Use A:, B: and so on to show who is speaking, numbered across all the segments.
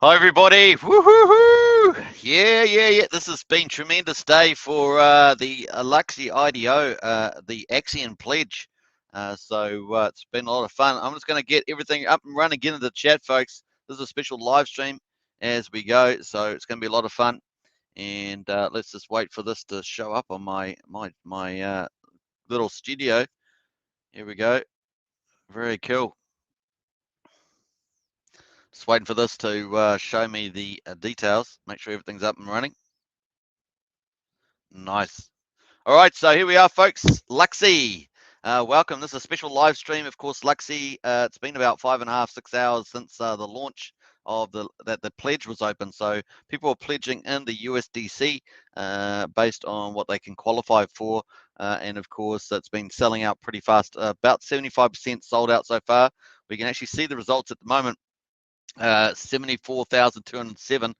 A: Hi everybody! Woo-hoo-hoo! Yeah. This has been a tremendous day for the LUXY IDO, the Axion pledge. It's been a lot of fun. I'm just going to get everything up and running again in the chat, folks. This is a special live stream as we go, so it's going to be a lot of fun. And let's just wait for this to show up on my little studio. Here we go. Very cool. Just waiting for this to show me the details. Make sure everything's up and running. Nice. All right, so here we are, folks. LUXY, welcome. This is a special live stream. Of course, LUXY. It's been about 5.5, 6 hours since the launch of the pledge was open. So people are pledging in the USDC based on what they can qualify for, and of course, it's been selling out pretty fast. About 75% sold out so far. We can actually see the results at the moment. 74,207.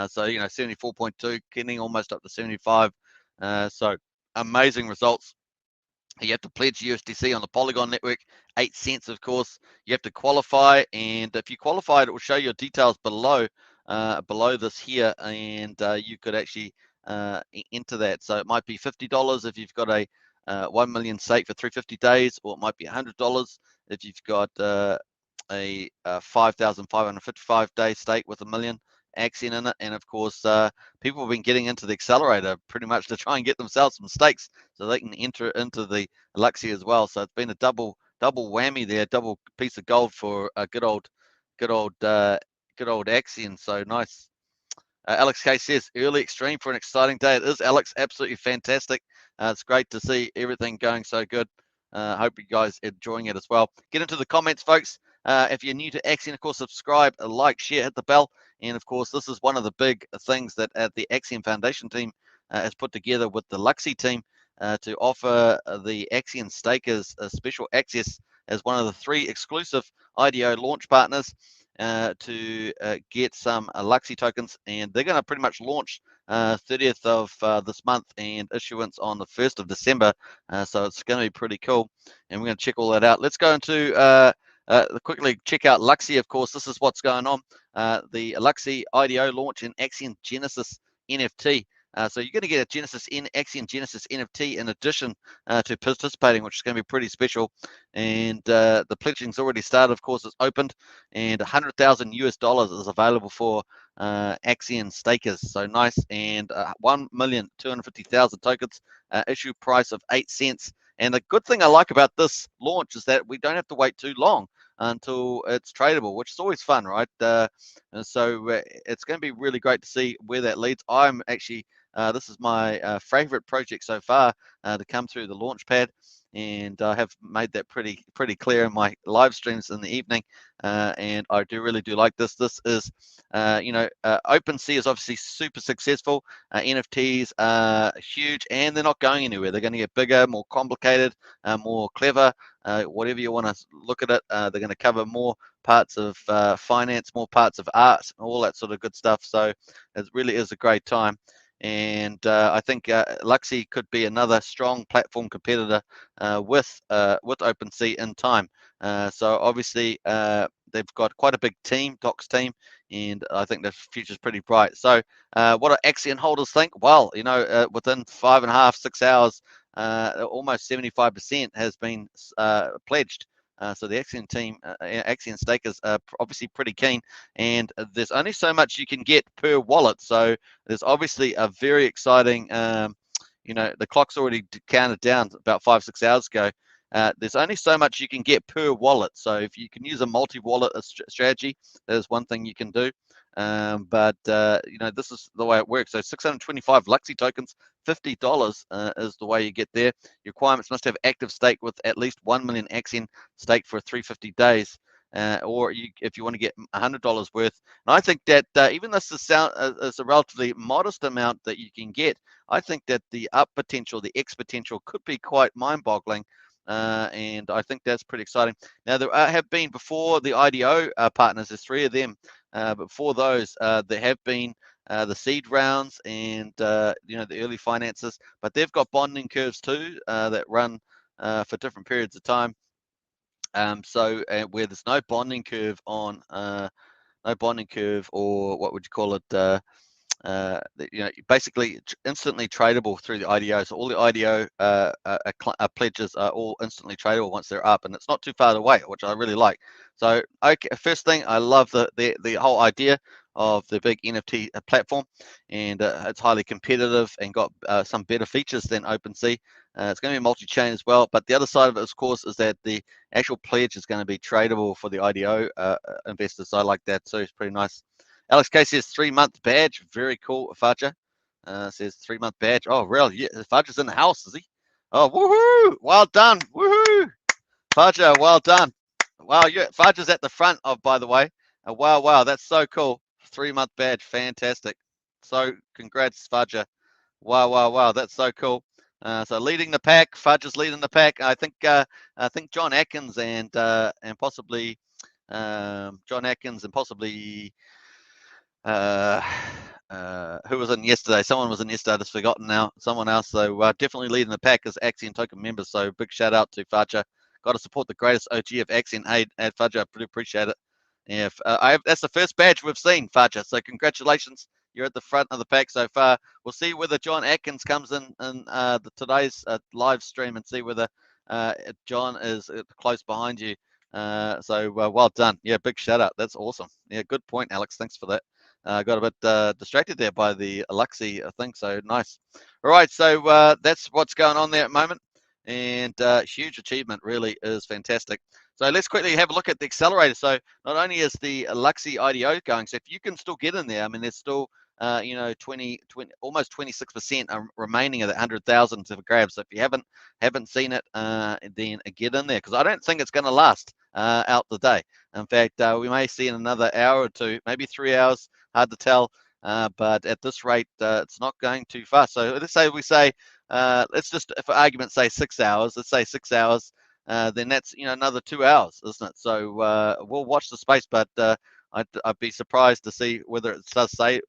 A: So 74.2, getting almost up to 75. So amazing results. You have to pledge USDC on the Polygon network, 8 cents, of course. You have to qualify, and if you qualify, it will show your details below this here, and you could actually enter that. So it might be $50 if you've got a 1 million stake for 350 days, or it might be $100 if you've got a 5,555 day stake with 1 million Axion in it. And of course, people have been getting into the accelerator pretty much to try and get themselves some stakes so they can enter into the LUXY as well. So it's been a double whammy there, double piece of gold for a good old Axion. So nice. Alex K says early extreme for an exciting day. It is, Alex, absolutely fantastic. It's great to see everything going so good. Hope you guys are enjoying it as well. Get into the comments, folks. If you're new to Axion, of course, subscribe, like, share, hit the bell. And of course, this is one of the big things that the Axion Foundation team has put together with the LUXY team to offer the Axion stakers special access as one of the 3 exclusive IDO launch partners to get some LUXY tokens. And they're going to pretty much launch 30th of this month and issuance on the 1st of December. So it's going to be pretty cool. And we're going to check all that out. Let's go into quickly check out LUXY. Of course, this is what's going on. The LUXY IDO launch in Axion Genesis NFT. So you're going to get a Axion Genesis NFT in addition to participating, which is going to be pretty special. And the pledging's already started. Of course, it's opened, and $100,000 US is available for Axion stakers. So nice. And 1,250,000 tokens. Issue price of 8 cents. And the good thing I like about this launch is that we don't have to wait too long until it's tradable, which is always fun, right? So it's going to be really great to see where that leads. I'm actually, this is my favorite project so far to come through the launch pad. And I have made that pretty clear in my live streams in the evening, and I really do like this. This is, OpenSea is obviously super successful. NFTs are huge, and they're not going anywhere. They're going to get bigger, more complicated, more clever. Whatever you want to look at it, they're going to cover more parts of finance, more parts of art, all that sort of good stuff. So it really is a great time. And I think LUXY could be another strong platform competitor with OpenSea in time. So obviously they've got quite a big team, Doc's team, and I think the future's pretty bright. So what do Axion holders think? Well, within 5.5, 6 hours, almost 75% has been pledged. So the Axion team, Axion stakers are obviously pretty keen, and there's only so much you can get per wallet. So there's obviously a very exciting, the clock's already counted down about 5-6 hours ago. There's only so much you can get per wallet. So if you can use a multi-wallet strategy, that is one thing you can do. But this is the way it works. So 625 LUXY tokens, $50 is the way you get there. Your requirements must have active stake with at least 1 million Axion stake for 350 days. Or if you want to get $100 worth. And I think that even this is a relatively modest amount that you can get, I think that the up potential, the X potential could be quite mind-boggling. And I think that's pretty exciting. Now, there have been, before the IDO partners, there's 3 of them. Before those, there have been the seed rounds and the early finances, but they've got bonding curves too that run for different periods of time. So where there's no bonding curve on no bonding curve, or what would you call it? Basically instantly tradable through the IDO. So all the IDO pledges are all instantly tradable once they're up, and it's not too far away, which I really like. So, okay, first thing, I love the whole idea of the big NFT platform, and it's highly competitive and got some better features than OpenSea. It's going to be multi-chain as well, but the other side of it, of course, is that the actual pledge is going to be tradable for the IDO investors. So I like that too. It's pretty nice. Alex K says 3-month badge. Very cool, Faja. Says 3-month badge. Oh, really? Yeah, Faja's in the house, is he? Oh, woohoo! Well done. Woohoo! Faja, well done. Wow, Faja's at the front of, by the way. Wow, that's so cool. 3-month badge. Fantastic. So, congrats, Faja. Wow, that's so cool. So leading the pack, Faja's leading the pack. I think John Atkins and possibly John Atkins and possibly who was in yesterday? Someone was in yesterday. I've just forgotten now. Someone else. So definitely leading the pack as Axion token members. So big shout out to Faja. Got to support the greatest OG of Axion. Add Faja. I pretty appreciate it. Yeah, that's the first badge we've seen, Faja. So congratulations. You're at the front of the pack so far. We'll see whether John Atkins comes in today's live stream and see whether John is close behind you. So well done. Yeah, big shout out. That's awesome. Yeah, good point, Alex. Thanks for that. Got a bit distracted there by the LUXY thing, so nice. All right, so that's what's going on there at the moment, and huge achievement, really is fantastic. So let's quickly have a look at the accelerator. So not only is the LUXY IDO going, so if you can still get in there, I mean, there's still almost 26% remaining of the 100,000 to grab. So if you haven't seen it, then get in there, because I don't think it's going to last out the day. In fact, we may see in another hour or two, maybe 3 hours. Hard to tell, but at this rate, it's not going too fast. So let's say let's just, for argument's sake, 6 hours. Let's say 6 hours. Then that's another 2 hours, isn't it? So we'll watch the space, but I'd be surprised to see whether it does stay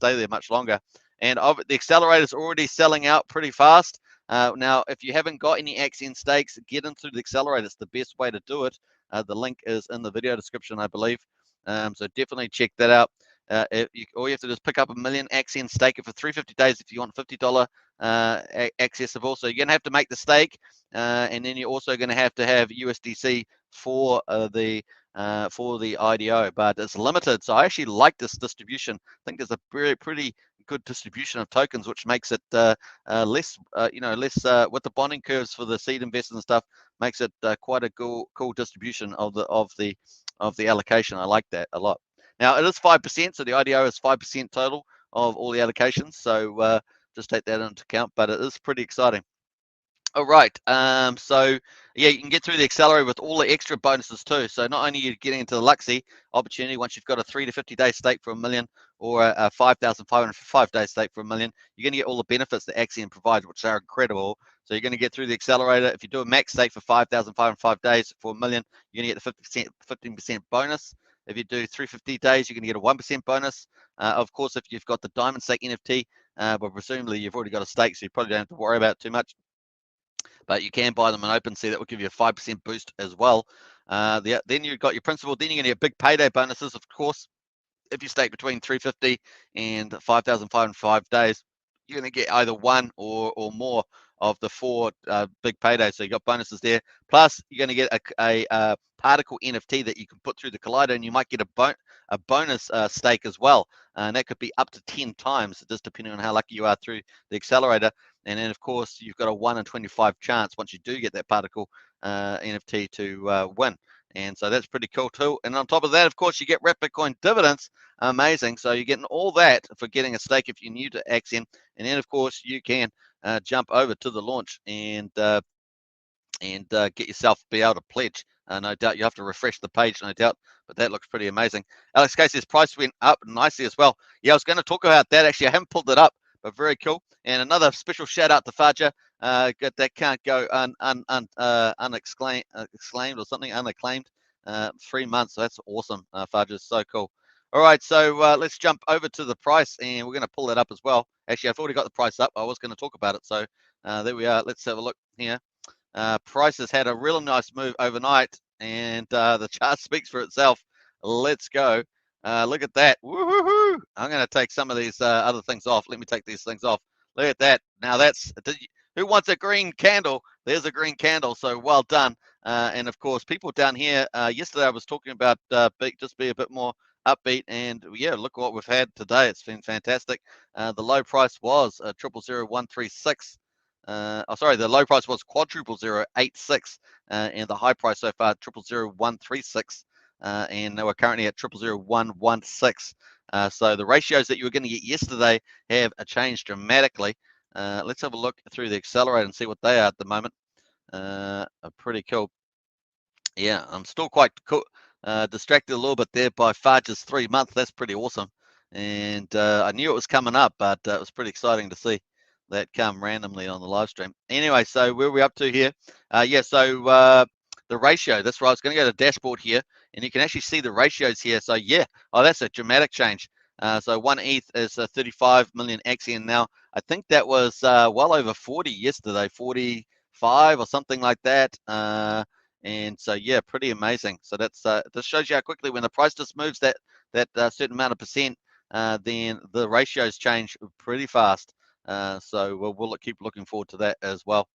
A: there much longer. And the accelerator's already selling out pretty fast. Now, if you haven't got any Axion stakes, get into the accelerator. It's the best way to do it. The link is in the video description, I believe. So definitely check that out. All you have to do is pick up 1 million Axion, stake it for 350 days if you want $50 accessible. So you're going to have to make the stake, and then you're also going to have USDC for the IDO, but it's limited. So I actually like this distribution. I think there's a pretty good distribution of tokens, which makes it less with the bonding curves for the seed investors and stuff. Makes it quite a cool distribution of the allocation. I like that a lot. Now it is 5%, so the IDO is 5% total of all the allocations. So just take that into account, but it is pretty exciting. All right, so yeah, you can get through the accelerator with all the extra bonuses too. So not only are you getting into the LUXY opportunity once you've got a 3 to 50 day stake for 1 million, or a 5,505 day stake for 1 million, you're going to get all the benefits that Axion provides, which are incredible. So you're going to get through the accelerator. If you do a max stake for 5,505 days for 1 million, you're going to get the 15% bonus. If you do 350 days, you're going to get a 1% bonus. Of course, if you've got the diamond stake NFT, but presumably you've already got a stake, so you probably don't have to worry about it too much. But you can buy them in OpenSea. That will give you a 5% boost as well. Then you've got your principal. Then you're going to get big payday bonuses, of course. If you stake between 350 and 5,505 days, you're going to get either one or more of the 4 big paydays. So you got bonuses there. Plus, you're going to get a particle NFT that you can put through the collider, and you might get a bonus stake as well. And that could be up to 10 times, just depending on how lucky you are through the accelerator. And then, of course, you've got a 1 in 25 chance once you do get that particle NFT to win. And so that's pretty cool too. And on top of that, of course, you get Wrap Bitcoin dividends. Amazing. So you're getting all that for getting a stake if you're new to Axion. And then, of course, you can jump over to the launch and get yourself, be able to pledge. No doubt you have to refresh the page, no doubt, but that looks pretty amazing. Alex K says price went up nicely as well. Yeah, I was going to talk about that. Actually, I haven't pulled it up, but very cool. And another special shout out to Faja. That can't go unexclaimed or something, unacclaimed. 3 months, so that's awesome. Faja is so cool. All right, so let's jump over to the price, and we're going to pull that up as well. Actually, I've already got the price up. I was going to talk about it, so there we are. Let's have a look here. Price has had a real nice move overnight, and the chart speaks for itself. Let's go. Look at that. Woohoo! I'm going to take some of these other things off. Let me take these things off. Look at that. Now that's, who wants a green candle? There's a green candle. So well done. And of course, people down here, yesterday I was talking about just be a bit more upbeat. And yeah, look what we've had today. It's been fantastic. The low price was 000136. Sorry, the low price was quadruple 086, and the high price so far 000136. And we're currently at 000116. So the ratios that you were going to get yesterday have changed dramatically. Let's have a look through the accelerator and see what they are at the moment. Pretty cool. Yeah, I'm still quite distracted a little bit there by Farge's 3 month. That's pretty awesome. And I knew it was coming up, but it was pretty exciting to see that come randomly on the live stream. Anyway, so where are we up to here? Yeah, so the ratio, that's right. I was going to go to dashboard here, and you can actually see the ratios here. So yeah, oh, that's a dramatic change. So 1 ETH is 35 million Axion now. I think that was well over 40 yesterday, 45 or something like that. And so yeah, pretty amazing. So that's this shows you how quickly when the price just moves that certain amount of percent, then the ratios change pretty fast. So we'll keep looking forward to that as well.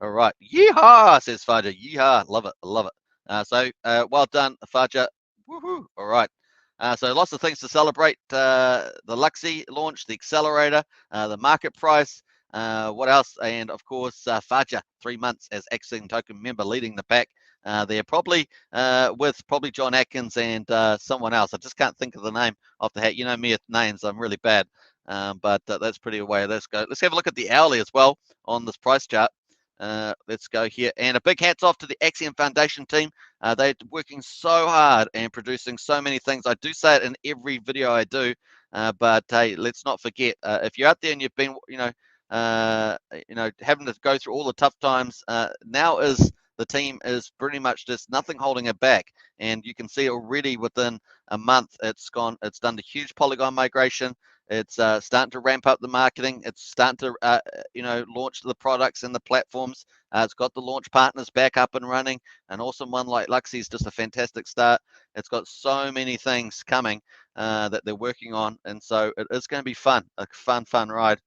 A: All right, yeehaw, says Faja. Yeehaw, love it, love it. So well done, Faja. Woohoo! All right. So lots of things to celebrate. The LUXY launch, the accelerator, the market price. What else? And of course, Faja, 3 months as Axion token member, leading the pack. They're probably with John Atkins and someone else. I just can't think of the name off the hat. You know me with names, I'm really bad. But that's pretty away. Let's go. Let's have a look at the hourly as well on this price chart. Let's go here. And a big hats off to the Axion Foundation team. They're working so hard and producing so many things. I do say it in every video I do, but hey, let's not forget, if you're out there and you've been, having to go through all the tough times, now is the team is pretty much just nothing holding it back. And you can see already within a month, it's done the huge Polygon migration. It's starting to ramp up the marketing. It's starting to, launch the products and the platforms. It's got the launch partners back up and running. An awesome one like LUXY is just a fantastic start. It's got so many things coming that they're working on. And so it is going to be fun, a fun ride.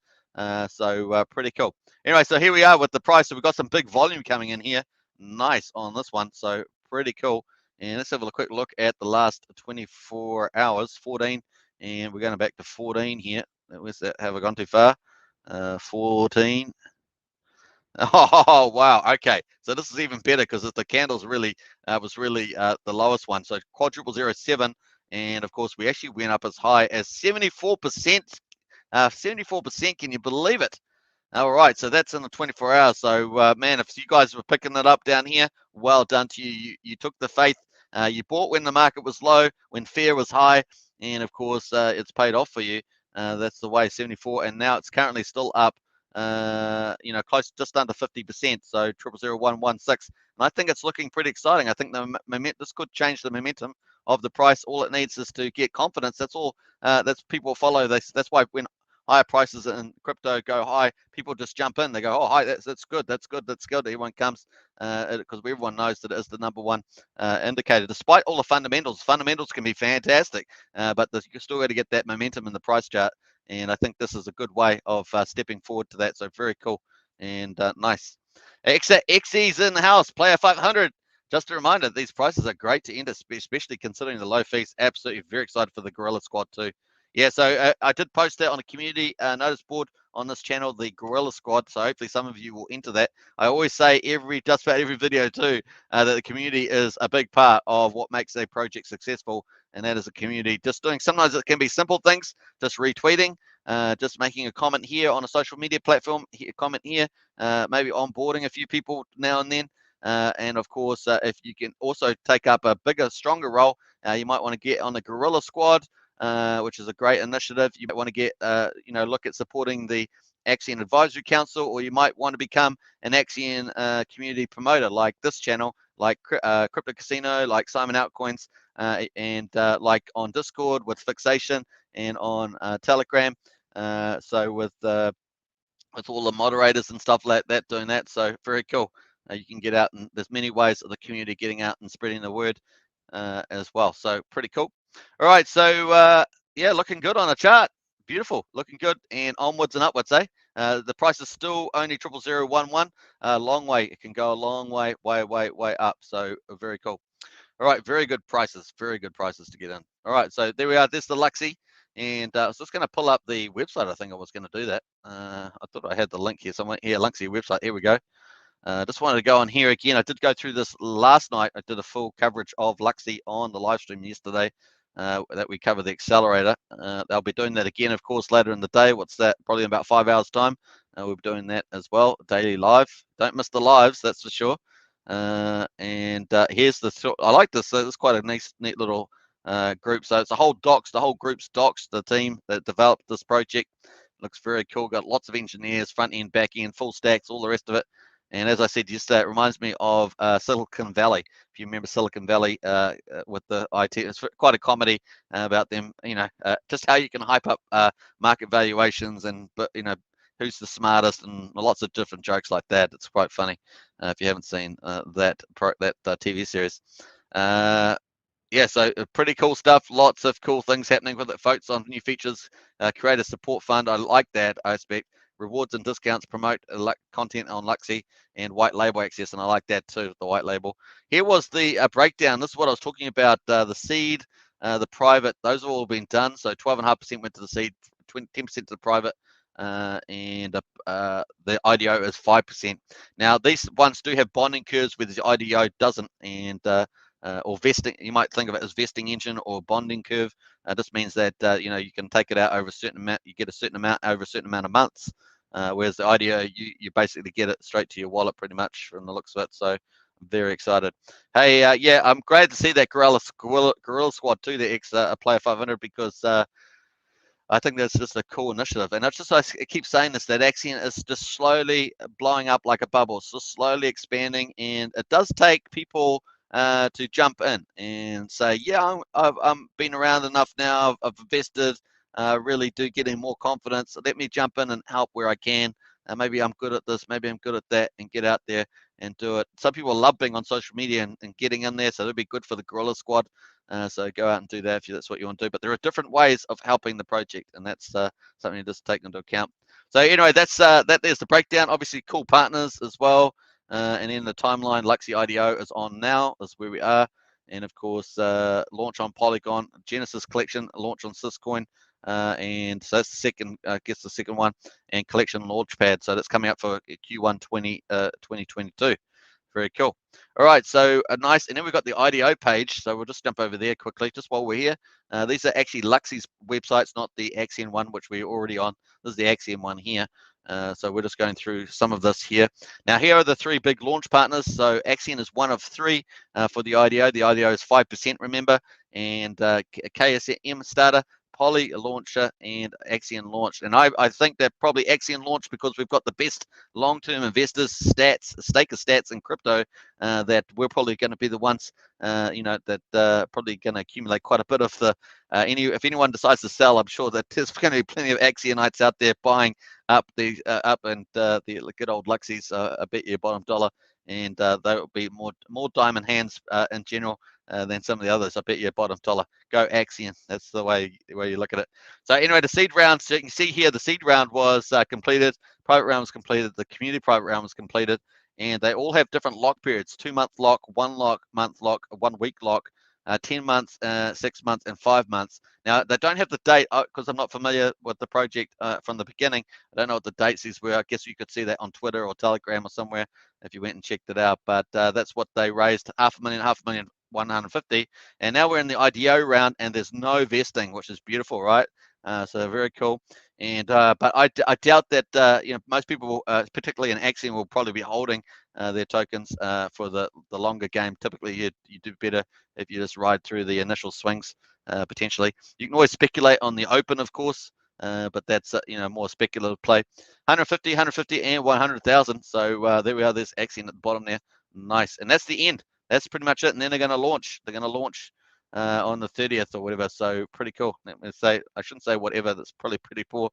A: So pretty cool. Anyway, so here we are with the price. So we've got some big volume coming in here. Nice on this one. So pretty cool. And let's have a quick look at the last 24 hours, 14. And we're going back to 14 here. Where's that? Have I gone too far? 14. Oh, wow. Okay. So this is even better because the candles really was really the lowest one. So quadruple 07. And of course, we actually went up as high as 74%. 74%. Can you believe it? All right, so that's in the 24 hours. So, man, if you guys were picking it up down here, well done to you. You took the faith. You bought when the market was low, when fear was high, and of course, it's paid off for you. That's the way, 74, and now it's currently still up. Close just under 50%. So 000116, and I think it's looking pretty exciting. I think this could change the momentum of the price. All it needs is to get confidence. That's all. That's people follow. That's why when higher prices in crypto go high, people just jump in. They go, oh, hi, that's good, that's good, that's good. Everyone comes because everyone knows that it is the number one indicator. Despite all the fundamentals can be fantastic, but you still got to get that momentum in the price chart. And I think this is a good way of stepping forward to that. So very cool and nice. XE's in the house, player 500. Just a reminder, these prices are great to enter, especially considering the low fees. Absolutely very excited for the Gorilla Squad too. Yeah, so I did post that on a community notice board on this channel, the Gorilla Squad. So hopefully some of you will enter that. I always say just about every video too, that the community is a big part of what makes a project successful. And that is a community just doing, sometimes it can be simple things, just retweeting, just making a comment here on a social media platform, comment here, maybe onboarding a few people now and then. And of course, if you can also take up a bigger, stronger role, you might want to get on the Gorilla Squad, which is a great initiative. You might want to get, look at supporting the Axion Advisory Council, or you might want to become an Axion community promoter like this channel, like Crypto Casino, like Simon Altcoins, and like on Discord with Fixation and on Telegram. So with all the moderators and stuff like that doing that. So very cool. You can get out, and there's many ways of the community getting out and spreading the word as well. So pretty cool. All right, so yeah, looking good on the chart. Beautiful, looking good, and onwards and upwards, eh? The price is still only 00011. Long way. It can go a long way, way up. So very cool. All right, very good prices to get in. All right, so there we are. There's the LUXY, and I was just going to pull up the website. I think I was going to do that. I thought I had the link here somewhere. Here, LUXY website. Here we go. Just wanted to go on here again. I did go through this last night. I did a full coverage of LUXY on the live stream yesterday that we covered the accelerator. They'll be doing that again, of course, later in the day. What's that? Probably in about 5 hours time. We'll be doing that as well, daily live. Don't miss the lives, that's for sure. Here's the, I like this. It's quite a nice, neat little group. So it's a whole docs, the whole group's docs, the team that developed this project. Looks very cool. Got lots of engineers, front end, back end, full stacks, all the rest of it. And as I said yesterday, it reminds me of Silicon Valley. If you remember Silicon Valley with the IT, it's quite a comedy about them, just how you can hype up market valuations and, who's the smartest and lots of different jokes like that. It's quite funny if you haven't seen that TV series. Yeah, so pretty cool stuff. Lots of cool things happening with it, folks, on new features. Creator support fund. I like that aspect. Rewards and discounts promote content on LUXY and white label access, and I like that too, the white label. Here was the breakdown. This is what I was talking about. The seed, the private, those have all been done. So 12.5% went to the seed, 10% to the private, and the IDO is 5%. Now, these ones do have bonding curves where the IDO doesn't, and or vesting, you might think of it as vesting engine or bonding curve. This means that you can take it out over a certain amount, you get a certain amount over a certain amount of months, whereas the IDO, you basically get it straight to your wallet pretty much from the looks of it. So I'm very excited. Hey, yeah, I'm glad to see that Gorilla Squad 2, the X Player 500, because I think that's just a cool initiative. And it's just, I keep saying this, that Axion is just slowly blowing up like a bubble, so slowly expanding. And it does take people to jump in and say, yeah, I've been around enough now, I've invested, really do getting more confidence. So let me jump in and help where I can. Maybe I'm good at this, maybe I'm good at that, and get out there and do it. Some people love being on social media and getting in there, so it'll be good for the Gorilla Squad. So go out and do that if that's what you want to do. But there are different ways of helping the project, and that's something to just take into account. So anyway, that's there's the breakdown. Obviously, cool partners as well. And in the timeline, LUXY IDO is on now. That's where we are. And of course, launch on Polygon, Genesis Collection, launch on Syscoin. And so that's the second, the second one, and Collection Launchpad. So that's coming up for Q1 2022. Very cool. All right, so nice. And then we've got the IDO page. So we'll just jump over there quickly, just while we're here. These are actually LUXY's websites, not the Axion one, which we're already on. This is the Axion one here. So we're just going through some of this here. Now, here are the three big launch partners. So Axion is one of three for the IDO. The IDO is 5%, remember, and KSM starter, Poly launcher, and Axion launched. And I think that probably Axion launched because we've got the best long-term investors staker stats in crypto, that we're probably going to be the ones that probably going to accumulate quite a bit of the if anyone decides to sell, I'm sure that there's going to be plenty of Axionites out there buying up the good old LUXYs. I bet you bottom dollar, and they will be more diamond hands in general than some of the others. I bet you bottom dollar. Go Axion. That's the way you look at it. So anyway, the seed round. So you can see here, the seed round was completed. Private round was completed. The community private round was completed, and they all have different lock periods: 2-month lock, 1 month lock, 1 week lock, 10 months, 6 months, and 5 months. Now, they don't have the date because I'm not familiar with the project from the beginning. I don't know what the dates is were. I guess you could see that on Twitter or Telegram or somewhere if you went and checked it out. But that's what they raised, $500,000, 150. And now we're in the IDO round, and there's no vesting, which is beautiful, right? So very cool. And but I doubt that most people, particularly in Axion, will probably be holding their tokens for the longer game. Typically, you do better if you just ride through the initial swings. Potentially, you can always speculate on the open, of course, but that's more speculative play. 150, 150, and 100,000. So there we are. There's Axion at the bottom there. Nice, and that's the end. That's pretty much it. And then they're going to launch. They're going to launch on the 30th or whatever. So pretty cool. Let me say, I shouldn't say whatever. That's probably pretty poor.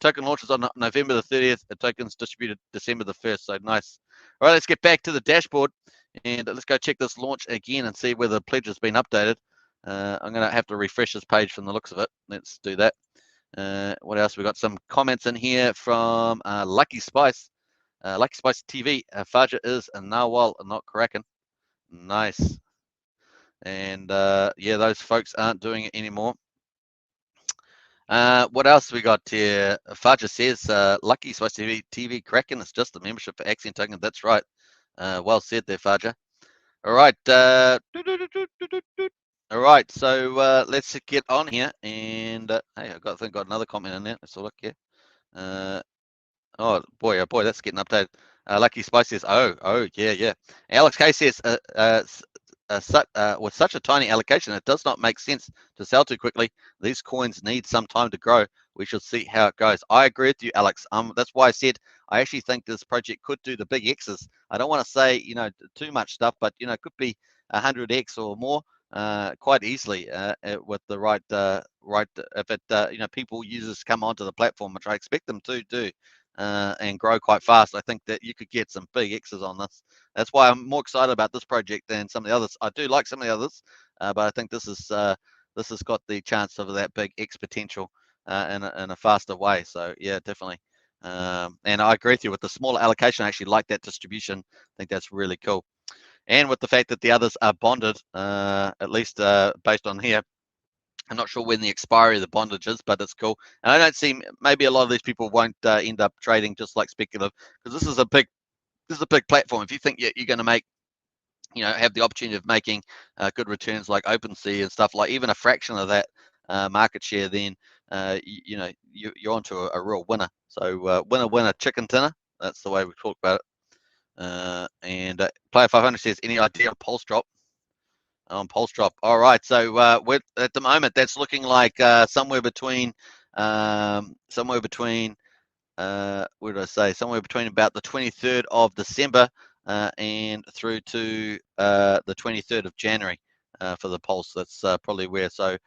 A: Token launches on November the 30th. The tokens distributed December the 1st. So nice. All right, let's get back to the dashboard and let's go check this launch again and see whether the pledge has been updated. I'm going to have to refresh this page from the looks of it. Let's do that. What else? We got some comments in here from Lucky Spice. Lucky Spice TV. Faja is a narwhal and not Kraken. Nice. And yeah, those folks aren't doing it anymore. What else we got here? Faja says, Lucky Spice TV Kraken. It's just a membership for Axion token. That's right. Well said there, Faja. All right. All right. So let's get on here. And hey, I think I got another comment in there. Let's look here. Oh boy, that's getting updated. Lucky Spice says, oh, yeah. Alex K says, with such a tiny allocation, it does not make sense to sell too quickly. These coins need some time to grow. We shall see how it goes. I agree with you, Alex. That's why I said I actually think this project could do the big X's. I don't want to say, too much stuff, but, it could be 100X or more quite easily with the right, if it, people, users come onto the platform, which I expect them to do. And grow quite fast. I think that you could get some big X's on this. That's why I'm more excited about this project than some of the others. I do like some of the others, but I think this has got the chance of that big X potential in a faster way. So yeah, definitely. And I agree with you with the smaller allocation. I actually like that distribution. I think that's really cool. And with the fact that the others are bonded, at least based on here. I'm not sure when the expiry of the bondage is, but it's cool. And I don't see, maybe a lot of these people won't end up trading just like speculative, because this is a big platform. If you think you're going to make, have the opportunity of making good returns like OpenSea and stuff, like even a fraction of that market share, then you're onto a real winner. So winner, chicken dinner. That's the way we talk about it. And Player 500 says, any idea on Pulse drop? On Pulse drop. All right. So at the moment, that's looking like somewhere between where did I say? Somewhere between about the 23rd of December and through to the 23rd of January for the Pulse. That's probably where. So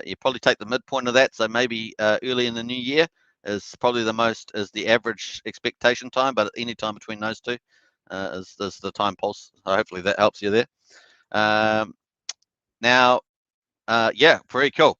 A: you probably take the midpoint of that. So maybe early in the new year is probably is the average expectation time, but any time between those two is the time Pulse. So hopefully that helps you there. Now, yeah, very cool.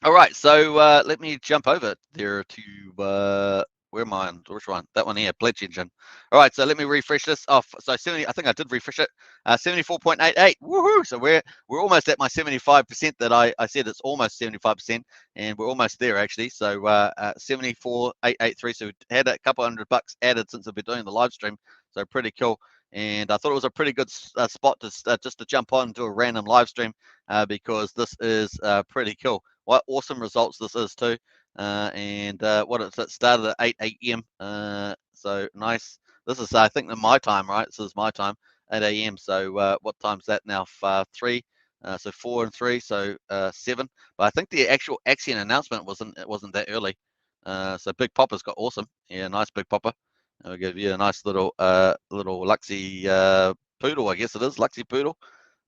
A: All right, so let me jump over there to where am I on? Which one? That one here, Pledge Engine. All right, so let me refresh this off. So 70, I think I did refresh it. 74.88. Woohoo! So we're almost at my 75% that I said it's almost 75%, and we're almost there actually. So 74.883. So we had a couple $100 added since I've been doing the live stream. So pretty cool. And I thought it was a pretty good spot to just to jump on and do a random live stream because this is pretty cool. What awesome results this is too. It started at 8 a.m. So nice. This is, I think, my time, right? This is my time, 8 a.m. So what time's that now? 3. So 4 and 3, so 7. But I think the actual Axion announcement wasn't that early. So Big Popper's got awesome. Yeah, nice Big Popper. I'll give you a nice little LUXY poodle, I guess it is, LUXY poodle.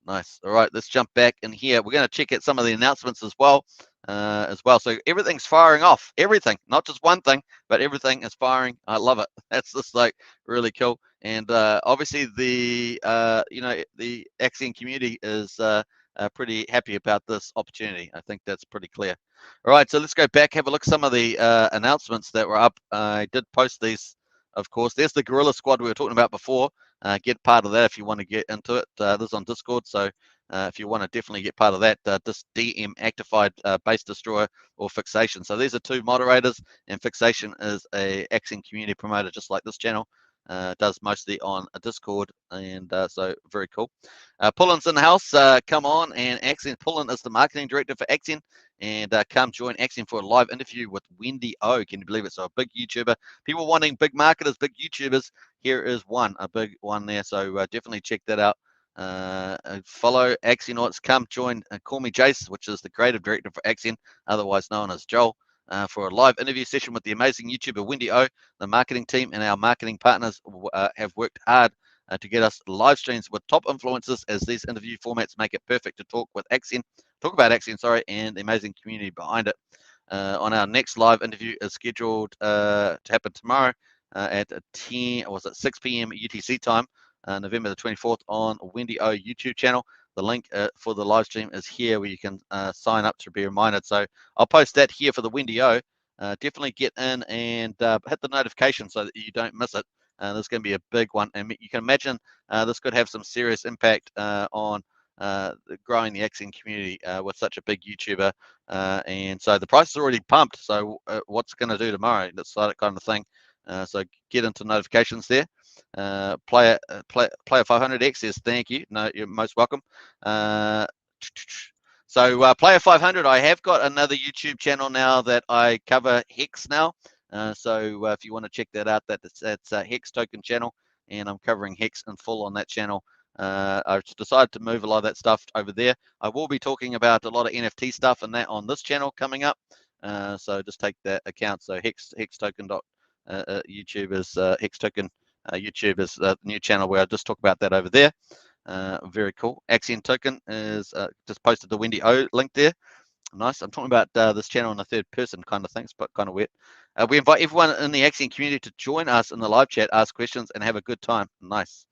A: Nice. All right, let's jump back in here. We're going to check out some of the announcements as well. So everything's firing off. Everything, not just one thing, but everything is firing. I love it. That's just like really cool. And obviously the the Axion community is pretty happy about this opportunity. I think that's pretty clear. All right, so let's go back, have a look at some of the announcements that were up. I did post these, of course. There's the Gorilla Squad we were talking about before. Get part of that if you want to get into it. This is on Discord, so if you want to definitely get part of that, this DM Actified Base Destroyer or Fixation. So these are two moderators, and Fixation is a Axion community promoter, just like this channel. Does mostly on a Discord, and so very cool. Pullen's in the house. Come on, and Axion. Pullen is the marketing director for Axion, and come join Axion for a live interview with Wendy O. Can you believe it? So a big YouTuber. People wanting big marketers, big YouTubers. Here is a big one there. So definitely check that out. Follow Axionauts. Come join Call Me Jace, which is the creative director for Axion, otherwise known as Joel. For a live interview session with the amazing YouTuber Wendy O. The marketing team and our marketing partners have worked hard to get us live streams with top influencers, as these interview formats make it perfect to talk about Axion, and the amazing community behind it. On our next live interview is scheduled to happen tomorrow at 6 p.m. UTC time, November the 24th on Wendy O YouTube channel. the link for the live stream is here, where you can sign up to be reminded. So I'll post that here for the WNDO. Definitely get in and hit the notification so that you don't miss it. There's going to be a big one, and you can imagine this could have some serious impact on growing the Axion community with such a big YouTuber. And so the price is already pumped. So what's going to do tomorrow? That's that kind of thing. So get into notifications there. Player 500X says thank you. No, you're most welcome. So Player 500, I have got another YouTube channel now that I cover Hex now. So if you want to check that out, that's Hex Token channel, and I'm covering Hex in full on that channel. I've decided to move a lot of that stuff over there. I will be talking about a lot of NFT stuff and that on this channel coming up. So just take that account. So Hex Token YouTube is Hex Token YouTube is the new channel where I just talk about that over there. Very cool. Axion Token is just posted the Wendy O link there. Nice. I'm talking about this channel in a third person kind of things, but kind of weird. We invite everyone in the Axion community to join us in the live chat, ask questions, and have a good time. Nice.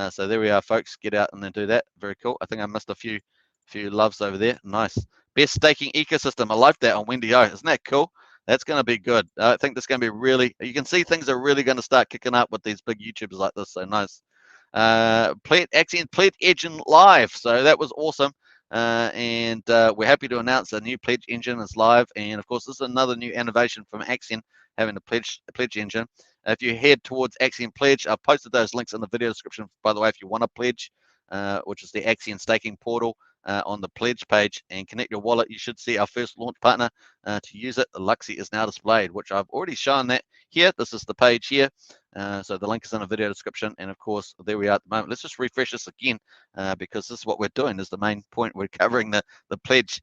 A: So there we are, folks. Get out and then do that. Very cool. I think I missed a few loves over there. Nice. Best staking ecosystem. I like that on Wendy O. Isn't that cool? That's going to be good. I think that's going to be really. You can see things are really going to start kicking up with these big YouTubers like this. So nice. Axion Pledge Engine live. So that was awesome. And we're happy to announce a new pledge engine is live. And of course, this is another new innovation from Axion, having a pledge engine. If you head towards Axion Pledge, I've posted those links in the video description, by the way, if you want to pledge, which is the Axion staking portal on the pledge page, and connect your wallet. You should see our first launch partner to use it. LUXY is now displayed, which I've already shown that here. This is the page here. So the link is in the video description, and of course there we are at the moment. Let's just refresh this again because this is what we're doing. Is the main point. We're covering the pledge,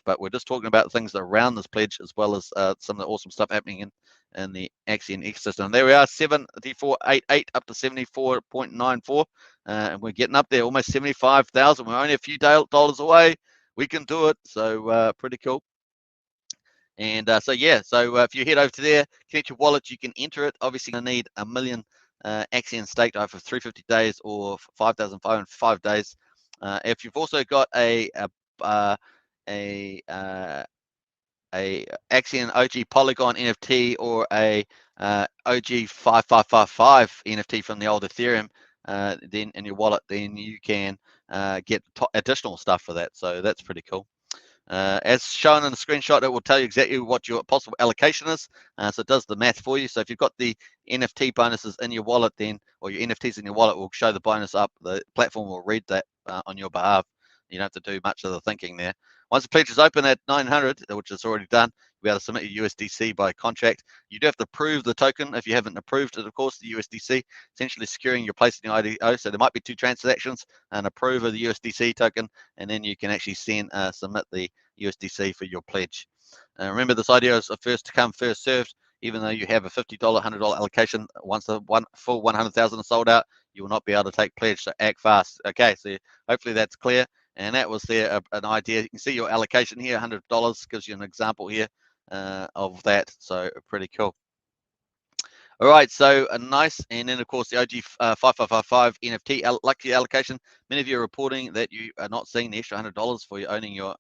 A: but we're just talking about things around this pledge as well as some of the awesome stuff happening in the Axion ecosystem. There we are, 74.88 up to 74.94, and we're getting up there, almost 75,000. We're only a few dollars away. We can do it. So pretty cool. And so yeah, so if you head over to there, connect your wallet, you can enter it. Obviously, you're going to need 1 million Axion staked over 350 days or 5,505 days. If you've also got a Axion OG Polygon NFT or a OG 5555 NFT from the old Ethereum, then in your wallet, then you can get additional stuff for that. So that's pretty cool. As shown in the screenshot, it will tell you exactly what your possible allocation is. So it does the math for you. So if you've got the NFT bonuses in your wallet, then, or your NFTs in your wallet, will show the bonus up. The platform will read that on your behalf. You don't have to do much of the thinking there. Once the pledge is open at 900, which is already done, you'll be able to submit your USDC by contract. You do have to approve the token. If you haven't approved it, of course, the USDC, essentially securing your place in your IDO. So there might be two transactions, an approve of the USDC token, and then you can actually submit the USDC for your pledge. Remember, this IDO is a first to come, first served. Even though you have a $50, $100 allocation, once the full 100,000 is sold out, you will not be able to take pledge. So act fast. Okay, so hopefully that's clear. And that was there an idea. You can see your allocation here, $100 gives you an example here of that. So pretty cool. All right, so nice. And then, of course, the OG 5555 NFT LUXY allocation. Many of you are reporting that you are not seeing the extra $100 for owning your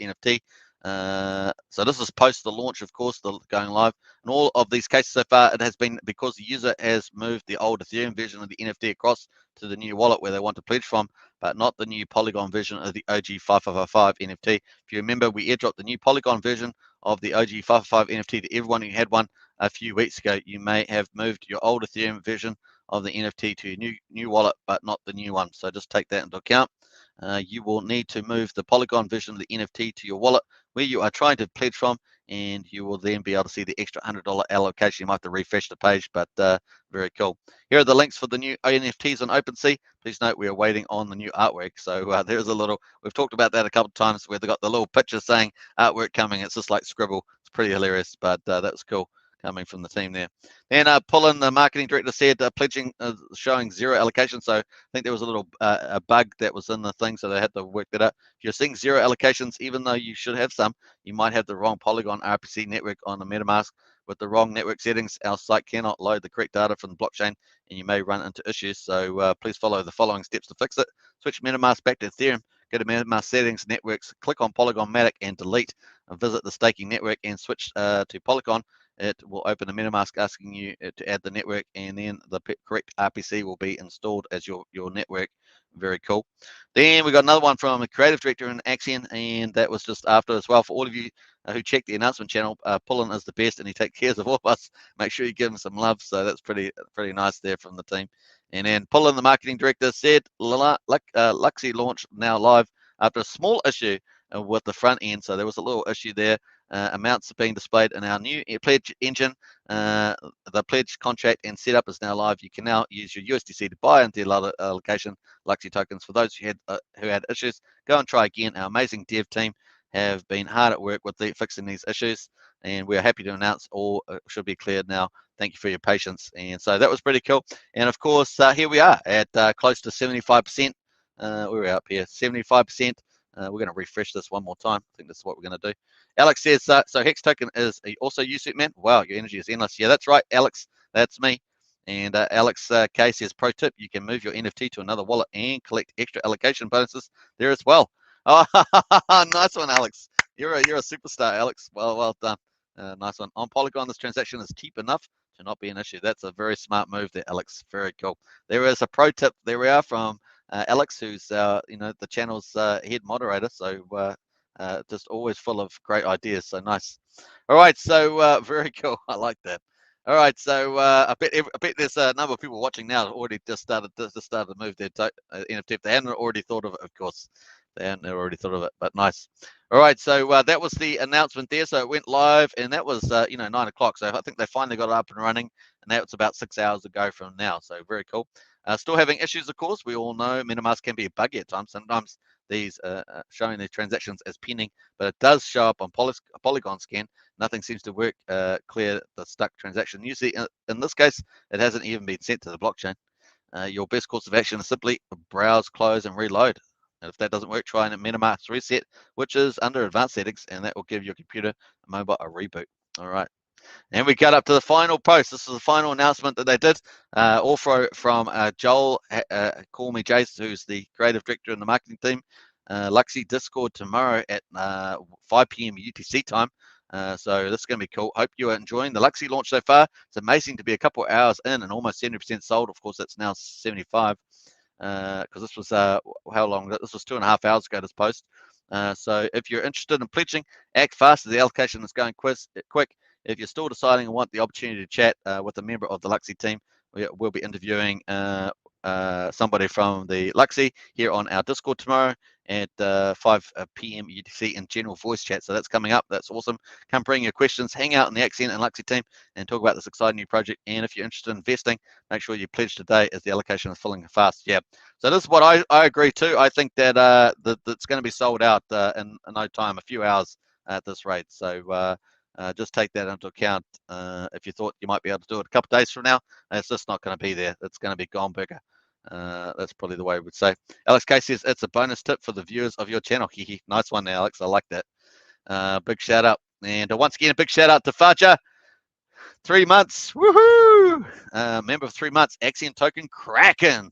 A: NFT. So this is post the launch, of course, going live. In all of these cases so far, it has been because the user has moved the old Ethereum version of the NFT across to the new wallet where they want to pledge from, but not the new Polygon version of the OG 5555 NFT. If you remember, we airdropped the new Polygon version of the OG 555 NFT to everyone who had one a few weeks ago. You may have moved your old Ethereum version of the NFT to your new wallet, but not the new one. So just take that into account. You will need to move the Polygon version of the NFT to your wallet where you are trying to pledge from, and you will then be able to see the extra $100 allocation. You might have to refresh the page, but very cool. Here are the links for the new NFTs on OpenSea. Please note we are waiting on the new artwork. So there's a little, we've talked about that a couple of times where they got the little picture saying artwork coming. It's just like scribble. It's pretty hilarious, but that was cool. coming from the team there. Then Pullen, the marketing director, said pledging showing 0 allocation. So I think there was a little a bug that was in the thing, so they had to work that out. If you're seeing 0 allocations, even though you should have some, you might have the wrong Polygon RPC network on the MetaMask. With the wrong network settings, our site cannot load the correct data from the blockchain, and you may run into issues. So please follow the following steps to fix it. Switch MetaMask back to Ethereum. Go to MetaMask settings, networks, click on Polygon Matic and delete. And visit the staking network and switch to Polygon. It will open the MetaMask asking you to add the network, and then the correct RPC will be installed as your network. Very cool. Then we got another one from a creative director in Axion, and that was just after as well. For all of you who check the announcement channel, Pullen is the best, and he takes care of all of us. Make sure you give him some love. So that's pretty nice there from the team. And then Pullen, the marketing director, said LUXY launch now live after a small issue with the front end. So there was a little issue there. Amounts are being displayed in our new pledge engine. The pledge contract and setup is now live. You can now use your USDC to buy into the allocation LUXY tokens. For those who had issues, go and try again. Our amazing dev team have been hard at work with fixing these issues, and we're happy to announce all should be cleared now. Thank you for your patience. And so that was pretty cool. And of course, here we are at close to 75%. We're up here, 75%. We're going to refresh this one more time. I think this is what we're going to do. Alex says, so Hex Token is also USUIT, man. Wow, your energy is endless. Yeah, that's right, Alex. That's me. And Alex K says, pro tip, you can move your NFT to another wallet and collect extra allocation bonuses there as well. Oh, nice one, Alex. You're a superstar, Alex. Well done. Nice one. On Polygon, this transaction is cheap enough to not be an issue. That's a very smart move there, Alex. Very cool. There is a pro tip. There we are from Alex, who's the channel's head moderator. So just always full of great ideas. So nice. All right. So very cool. I like that. All right. So I bet there's a number of people watching now already just started to move their NFT. If they hadn't already thought of it, of course. They hadn't already thought of it, but nice. All right, so that was the announcement there. So it went live, and that was 9 o'clock. So I think they finally got it up and running, and that was about 6 hours ago from now. So very cool. Still having issues, of course. We all know MetaMask can be buggy at times. Sometimes these showing the transactions as pending, but it does show up on Polygon scan. Nothing seems to work clear the stuck transaction. Usually, in this case, it hasn't even been sent to the blockchain. Your best course of action is simply browse, close, and reload. And if that doesn't work, try and MetaMask reset, which is under advanced settings, and that will give your computer a mobile a reboot. All right. And we got up to the final post. This is the final announcement that they did, all from Joel, call me Jace, who's the creative director in the marketing team. LUXY Discord tomorrow at 5 p.m. UTC time. So this is going to be cool. Hope you are enjoying the LUXY launch so far. It's amazing to be a couple of hours in and almost 70% sold. Of course, that's now 75. Because this was how long? This was 2.5 hours ago, this post. So if you're interested in pledging, act fast. The allocation is going quick. If you're still deciding and want the opportunity to chat with a member of the LUXY team, we'll be interviewing somebody from the LUXY here on our Discord tomorrow at 5 p.m. UTC in general voice chat. So that's coming up. That's awesome. Come bring your questions, hang out in the Axion and LUXY team, and talk about this exciting new project. And if you're interested in investing, make sure you pledge today as the allocation is filling fast. Yeah. So this is what I agree too. I think that that's going to be sold out in no time, a few hours at this rate. So just take that into account. If you thought you might be able to do it a couple of days from now, it's just not going to be there. It's going to be gone bigger. That's probably the way I would say. Alex K says it's a bonus tip for the viewers of your channel. Nice one, Alex. I like that. Big shout out. And once again, a big shout out to Faja. 3 months. Woohoo! Member of 3 months. Axion Token Kraken,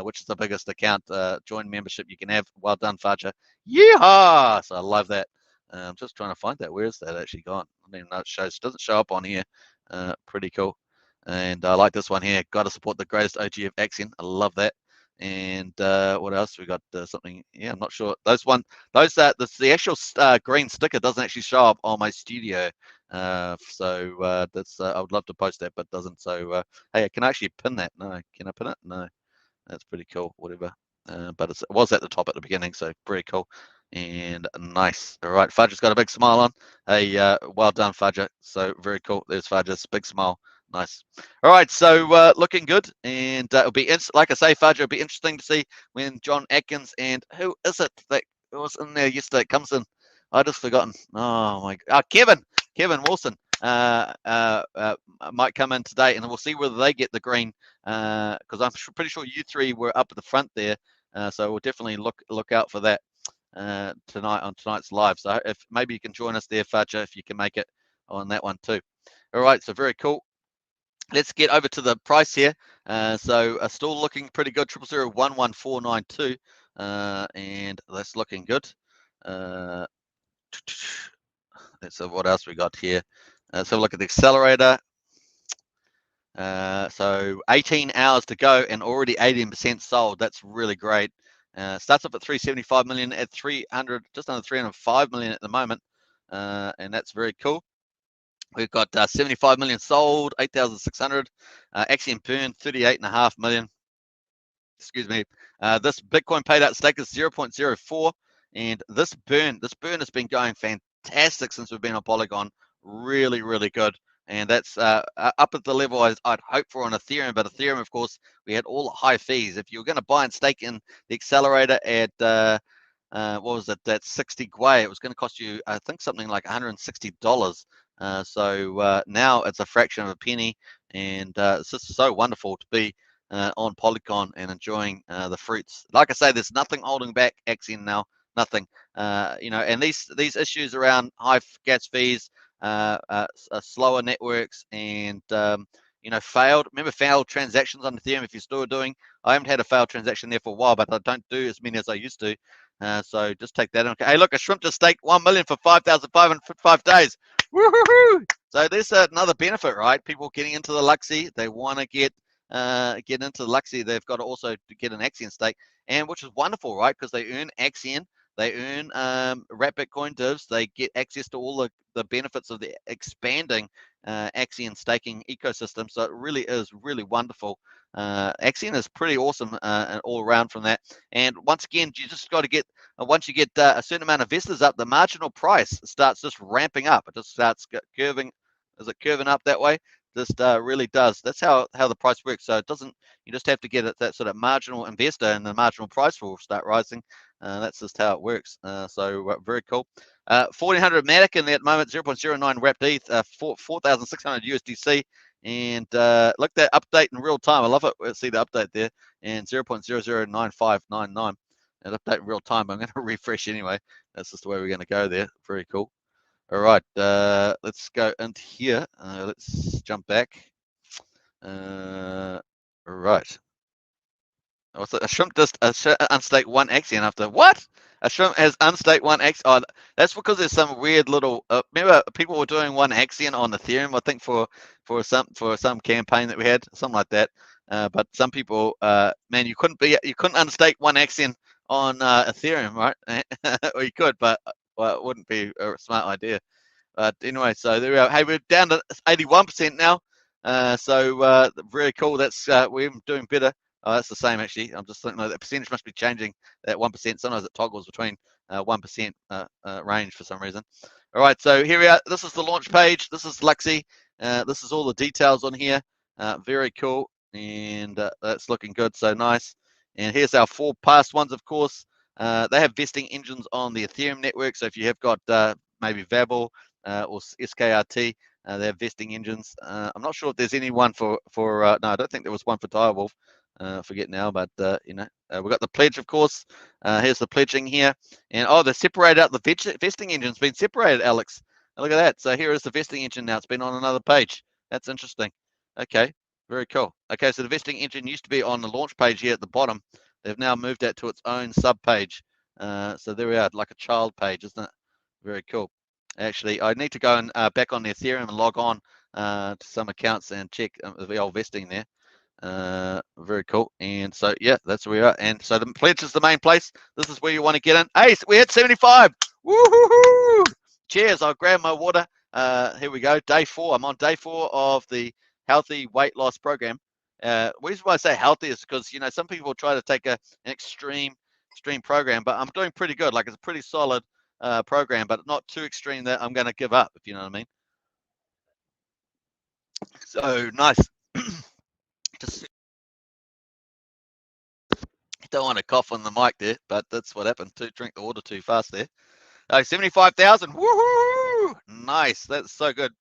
A: which is the biggest account join membership you can have. Well done, Faja. Yeehaw! So I love that. I'm just trying to find that. Where is that actually gone? I mean, no, it doesn't show up on here. Pretty cool. And I like this one here. Got to support the greatest OG of Axion. I love that. And what else? We got something. Yeah, I'm not sure. The actual green sticker doesn't actually show up on my studio. So that's I would love to post that, but doesn't. So hey, can I actually pin that? No. Can I pin it? No. That's pretty cool. Whatever. But it was at the top at the beginning, so pretty cool. And nice. All right, Fudge's got a big smile on. Hey, well done, Fudge. So very cool. There's Fudge's big smile. Nice. All right, so looking good, and it'll be like I say, Fudge. It'll be interesting to see when John Atkins and who is it that was in there yesterday comes in. I just forgotten. Oh my God, Kevin Wilson. might come in today, and we'll see whether they get the green, because I'm pretty sure you three were up at the front there. So we'll definitely look out for that tonight on tonight's live. So if maybe you can join us there, Faja, if you can make it on that one too. All right, so very cool. Let's get over to the price here. So still looking pretty good, 0.0011492, and that's looking good. So what else we got here? Let's have a look at the accelerator. So 18 hours to go and already 18% sold. That's really great. Starts off at 375 million, at 300, just under 305 million at the moment, and that's very cool. We've got 75 million sold, 8,600. Axion burn 38.5 million. Excuse me. This Bitcoin paid out stake is 0.04, and this burn has been going fantastic since we've been on Polygon. Really, really good. And that's up at the level I'd hope for on Ethereum. But Ethereum, of course, we had all the high fees. If you were going to buy and stake in the accelerator at what was it? That 60 Gwei, it was going to cost you, I think, something like $160. So now it's a fraction of a penny, and it's just so wonderful to be on Polygon and enjoying the fruits. Like I say, there's nothing holding back Axion now, nothing. And these issues around high gas fees, slower networks, and failed transactions on Ethereum. If you're still doing, I haven't had a failed transaction there for a while, but I don't do as many as I used to. So just take that in. Hey, look, a shrimp just staked 1 million for 5,555 days. Woo-hoo-hoo! So there's another benefit, right? People getting into the LUXY, they want to get into the LUXY. They've got to also get an Axion stake, and which is wonderful, right? Because they earn Axion, they earn wrap Bitcoin divs, they get access to all the benefits of the expanding Axion staking ecosystem. So it really is really wonderful. Axion is pretty awesome all around from that. And once again, you just got to get, once you get a certain amount of investors up, the marginal price starts just ramping up. It just starts curving. Is it curving up that way? Just really does. That's how the price works. So it doesn't, you just have to get that sort of marginal investor, and the marginal price will start rising. That's just how it works. So very cool. 1400 Matic in there at the moment, 0.09 wrapped ETH, 4,600 USDC. And look, that update in real time. I love it. Let's see the update there, and 0.009599. And update in real time. I'm going to refresh anyway. That's just the way we're going to go there. Very cool. All right, let's go into here. Let's jump back. All right. What's it? A shrimp just unstaked one Axion after what? A shrimp has unstaked one Axion. Oh, that's because there's some weird little. Remember, people were doing one Axion on Ethereum. I think for some campaign that we had, something like that. But some people, man, you couldn't unstake one Axion on Ethereum, right? Or you could, but it wouldn't be a smart idea. But anyway, so there we are. Hey, we're down to 81% now. So very cool. That's we're doing better. Oh, that's the same actually. I'm just thinking that percentage must be changing. That 1%. Sometimes it toggles between 1% range for some reason. All right, so here we are. This is the launch page. This is LUXY. This is all the details on here. Very cool, and that's looking good. So nice. And here's our 4 past ones, of course. They have vesting engines on the Ethereum network. So if you have got maybe Vabel or SKRT, they have vesting engines. I'm not sure if there's any one for no, I don't think there was one for Direwolf. Forget now, but we've got the pledge, of course. Here's the pledging here, and they separated out the vesting engine's been separated, Alex. Look at that. So here is the vesting engine now. It's been on another page. That's interesting. Okay, very cool. Okay, so the vesting engine used to be on the launch page here at the bottom. They've now moved that to its own sub page. So there we are, like a child page, isn't it? Very cool. Actually, I need to go and back on the Ethereum and log on to some accounts and check the old vesting there. Very cool. And so yeah, that's where we are. And so the pledge is the main place. This is where you want to get in. Hey, we hit 75. Woohoo! Cheers. I'll grab my water. Here we go. Day 4. I'm on day 4 of the healthy weight loss program. The reason why I say healthy is because some people try to take an extreme program, but I'm doing pretty good. Like, it's a pretty solid program, but not too extreme that I'm going to give up, if you know what I mean. So nice. Just don't want to cough on the mic there, but that's what happened. Drink the water too fast there. 75,000. Woohoo! Nice. That's so good.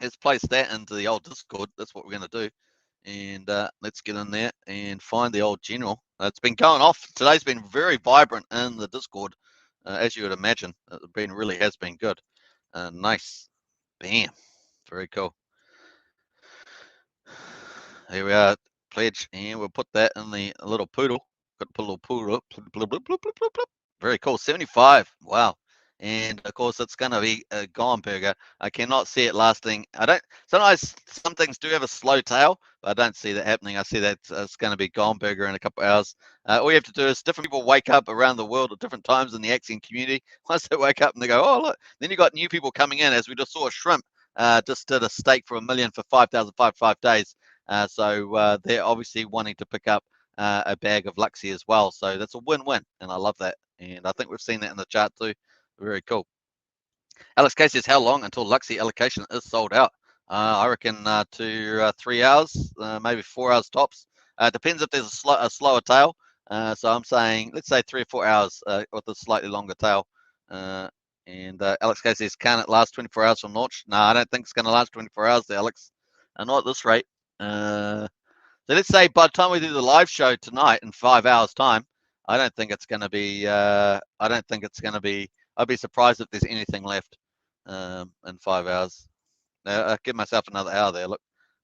A: let's place that into the old Discord. That's what we're going to do. And let's get in there and find the old general. It's been going off. Today's been very vibrant in the Discord, as you would imagine. It really has been good. Nice. Bam. Very cool. Here we are, pledge, and we'll put that in the little poodle. Got to put a little poodle. Very cool. 75. Wow. And of course, it's going to be a gone burger. I cannot see it lasting. I don't. Sometimes some things do have a slow tail, but I don't see that happening. I see that it's going to be gone burger in a couple of hours. All you have to do is different people wake up around the world at different times in the Axion community. Once they wake up and they go, oh look, then you got new people coming in. As we just saw, a shrimp just did a stake for $1 million for 5,505 days. So they're obviously wanting to pick up a bag of LUXY as well. So that's a win-win, and I love that. And I think we've seen that in the chart too. Very cool. Alex K says, how long until LUXY allocation is sold out? I reckon 3 hours, maybe 4 hours tops. Depends if there's a slower tail. So I'm saying, let's say 3 or 4 hours with a slightly longer tail. And Alex K says, can it last 24 hours from launch? No, I don't think it's going to last 24 hours there, Alex. Not at this rate. So let's say by the time we do the live show tonight in 5 hours time, I don't think it's going to be. I'd be surprised if there's anything left in 5 hours. I'll give myself another hour there. Look,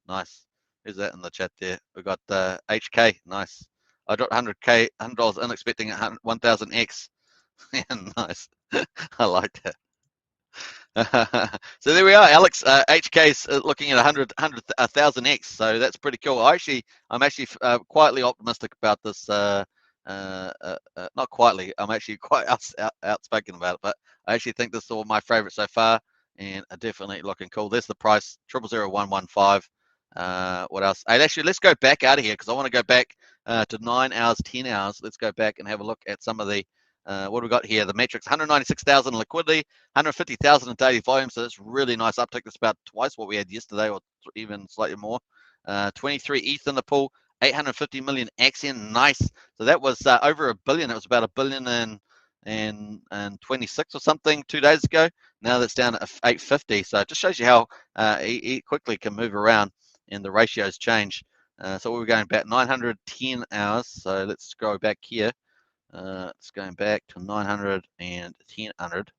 A: nice. Who's that in the chat there? We got HK. Nice. I dropped $100 in, expecting 1,000x. Yeah, nice. I like that. So there we are, Alex. HK's looking at 1,000x, so that's pretty cool. I'm actually quietly optimistic about this. Not quietly. I'm actually quite outspoken about it, but I actually think this is all my favorite so far, and definitely looking cool. There's the price, 000115. What else? And actually, let's go back out of here because I want to go back to 9 hours, 10 hours. Let's go back and have a look at some of the. What do we got here? The metrics: 196,000 liquidity, 150,000 in daily volume. So that's really nice uptick. That's about twice what we had yesterday, or even slightly more. 23 ETH in the pool, 850 million Axion. Nice. So that was over $1 billion. It was about $1 billion and 26 or something 2 days ago. Now that's down at 850. So it just shows you how it quickly can move around and the ratios change. So we're going back 910 hours. So let's scroll back here. It's going back to 900 and 1000.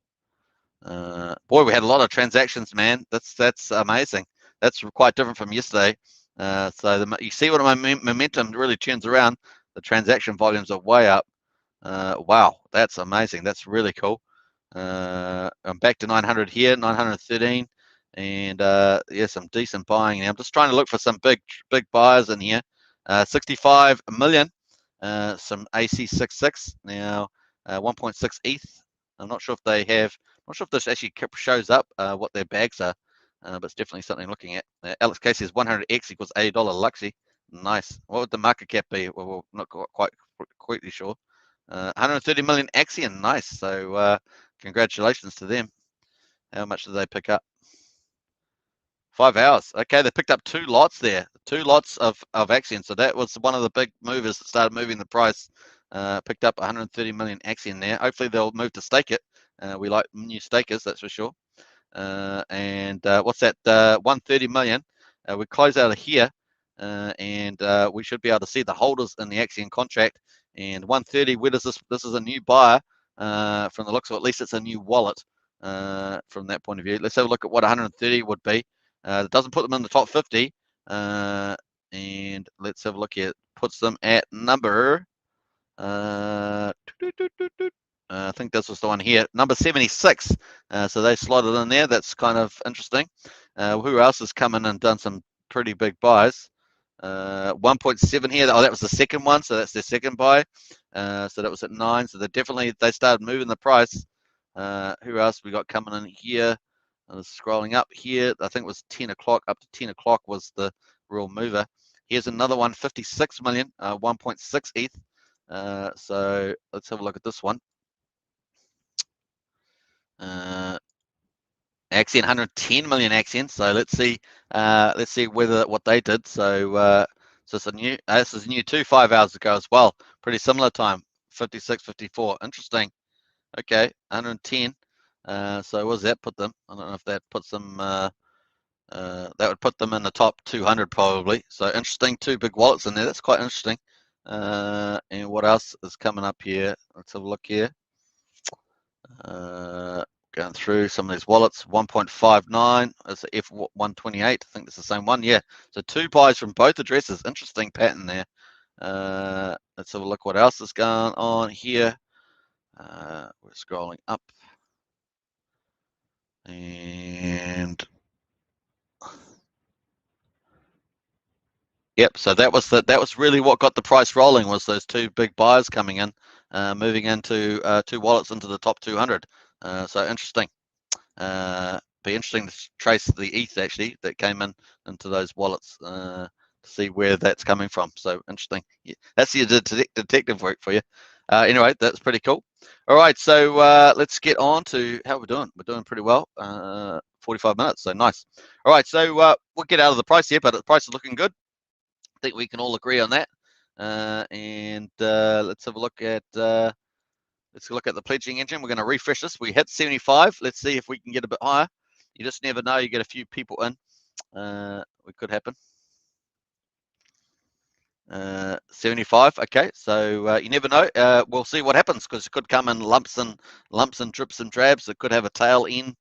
A: Boy, we had a lot of transactions, man. That's amazing. That's quite different from yesterday. So you see what my momentum really turns around. The transaction volumes are way up. Wow, that's amazing. That's really cool. I'm back to 900 here, 913, and yeah, some decent buying. Now I'm just trying to look for some big buyers in here. 65 million. Some AC66 now, 1.6 ETH. I'm not sure if they have. I'm not sure if this actually shows up what their bags are, but it's definitely something looking at. Alex Casey says 100x equals $80 LUXY. Nice. What would the market cap be? Well, we're not quite sure. 130 million Axion. Nice. So congratulations to them. How much did they pick up? 5 hours. Okay, they picked up 2 lots there. 2 lots of Axion. So that was one of the big movers that started moving the price. Picked up 130 million Axion there. Hopefully they'll move to stake it. We like new stakers, that's for sure. And what's that? 130 million. We close out of here, and we should be able to see the holders in the Axion contract. And 130. Where does this? This is a new buyer. From the looks of it, at least it's a new wallet. From that point of view, let's have a look at what 130 would be. It doesn't put them in the top 50. And let's have a look here. It puts them at number. I think this was the one here, number 76. So they slotted in there. That's kind of interesting. Who else has come in and done some pretty big buys? 1.7 here. Oh, that was the second one. So that's their second buy. So that was at 9. So they started moving the price. Who else we got coming in here? I was scrolling up here. I think it was 10 o'clock. Up to 10 o'clock was the real mover. Here's another one, 56 million, 1.6 ETH. So let's have a look at this one. Axion, 110 million Axion. So let's see what they did. So so it's a new. This is new too. 5 hours ago as well. Pretty similar time. 56, 54. Interesting. Okay, 110. So what does that put them? I don't know if that puts them. That would put them in the top 200 probably. So interesting, 2 big wallets in there. That's quite interesting. And what else is coming up here? Let's have a look here. Going through some of these wallets. 1.59 is the F128. I think it's the same one. Yeah. So 2 buys from both addresses. Interesting pattern there. Let's have a look what else is going on here. We're scrolling up. And yep, so that was really what got the price rolling, was those 2 big buyers coming in, moving into 2 wallets into the top 200. So interesting. Be interesting to trace the ETH actually that came into those wallets to see where that's coming from. So interesting. Yeah, that's your detective work for you. Anyway, that's pretty cool. All right, so let's get on to how we're doing. We're doing pretty well. 45 minutes, so nice. All right, so we'll get out of the price here, but the price is looking good. I think we can all agree on that. And let's have a look at the pledging engine. We're going to refresh this. We hit 75. Let's see if we can get a bit higher. You just never know. You get a few people in. It could happen. 75. Okay, so you never know. We'll see what happens, because it could come in lumps and drips and drabs. It could have a tail in.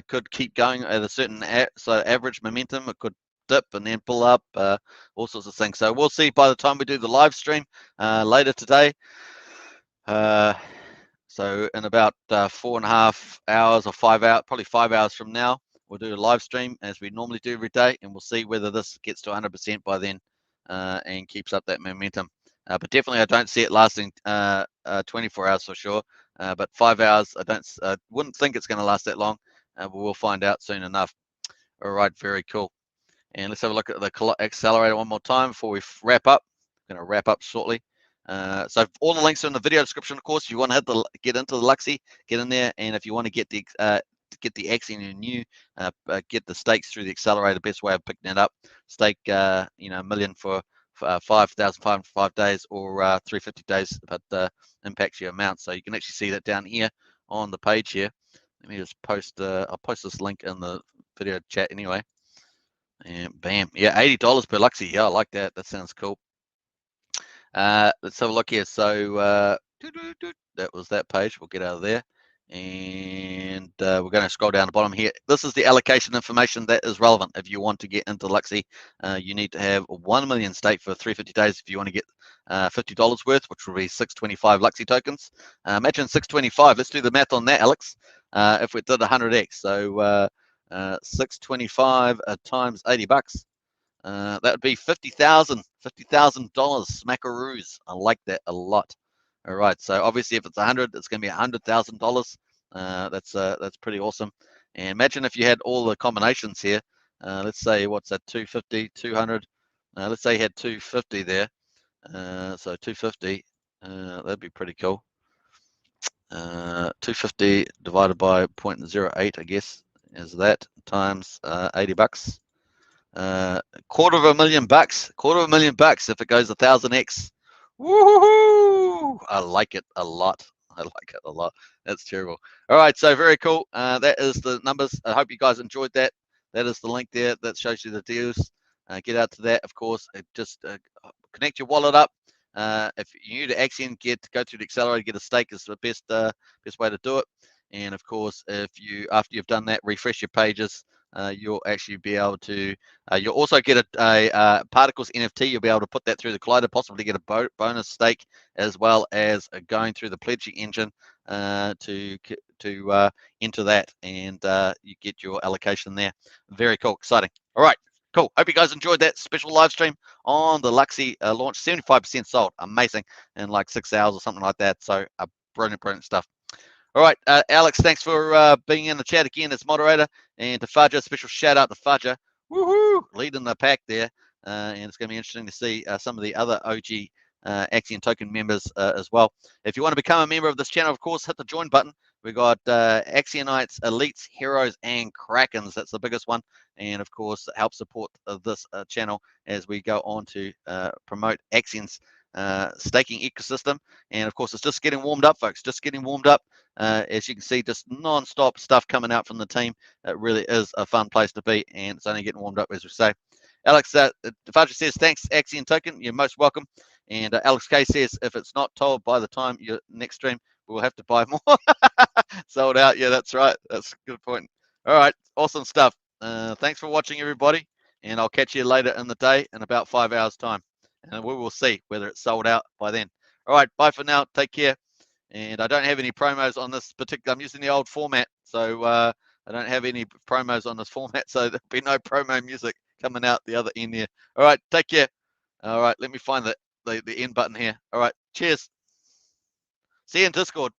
A: Could keep going at a certain average momentum. It could dip and then pull up. All sorts of things. So we'll see by the time we do the live stream later today. So in about 4.5 hours or 5 hours, probably 5 hours from now, we'll do a live stream as we normally do every day, and we'll see whether this gets to 100% by then and keeps up that momentum. But definitely, I don't see it lasting 24 hours for sure. But 5 hours, I wouldn't think it's going to last that long. But we'll find out soon enough. All right, very cool. And let's have a look at the accelerator one more time before we wrap up. I'm going to wrap up shortly. So all the links are in the video description, of course. If you want to get into the LUXY, get in there. And if you want to get the Axion and new, get the stakes through the accelerator, best way of picking it up. Stake, $1 million for 5,500 for 5 days, or 350 days, but impacts your amount. So you can actually see that down here on the page here. Let me just post. I'll post this link in the video chat anyway. And bam, yeah, $80 per LUXY. Yeah, I like that. That sounds cool. Let's have a look here. So that was that page. We'll get out of there, and we're going to scroll down the bottom here. This is the allocation information that is relevant. If you want to get into LUXY, you need to have 1 million stake for 350 days. If you want to get $50 worth, which will be 625 LUXY tokens. Imagine 625. Let's do the math on that, Alex. If we did 100x, so 625 times $80. That would be $50,000 smackaroos. I like that a lot. All right, so obviously if it's 100, it's going to be $100,000. That's pretty awesome. And imagine if you had all the combinations here. Let's say, what's that, 250, 200. Let's say you had 250 there. So 250, that'd be pretty cool. 250 divided by 0.08, I guess, is that, times $80. $250,000 if it goes 1,000x. Woohoo! I like it a lot. I like it a lot. That's terrible. All right, so very cool. That is the numbers. I hope you guys enjoyed that. That is the link there that shows you the deals. Get out to that, of course. Just connect your wallet up. If you're new to Axion, go through the accelerator, get a stake is the best way to do it. And of course, after you've done that, refresh your pages. You'll actually be able to. You'll also get a Particles NFT. You'll be able to put that through the collider, possibly get a bonus stake, as well as going through the pledging engine to enter that, and you get your allocation there. Very cool, exciting. All right, cool. Hope you guys enjoyed that special live stream on the LUXY launch. 75% sold, amazing, in like 6 hours or something like that. So brilliant stuff. All right, Alex, thanks for being in the chat again as moderator. And to Fudger, special shout out to Fudger. Woohoo! Leading the pack there. And it's going to be interesting to see some of the other OG Axion token members as well. If you want to become a member of this channel, of course, hit the join button. We've got Axionites, Elites, Heroes, and Krakens. That's the biggest one. And of course, help support this channel as we go on to promote Axion's staking ecosystem. And of course, it's just getting warmed up, folks. Just getting warmed up. As you can see, just non-stop stuff coming out from the team. It really is a fun place to be, and it's only getting warmed up, as we say. Alex Defaja says, thanks, Axion Token. You're most welcome. And Alex K says, if it's not told by the time your next stream, we'll have to buy more. Sold out. Yeah, that's right. That's a good point. All right. Awesome stuff. Thanks for watching, everybody. And I'll catch you later in the day in about 5 hours' time. And we will see whether it's sold out by then. All right. Bye for now. Take care. And I don't have any promos on this particular. I'm using the old format. So I don't have any promos on this format. So there'll be no promo music coming out the other end here. All right. Take care. All right. Let me find the end button here. All right. Cheers. See you in Discord.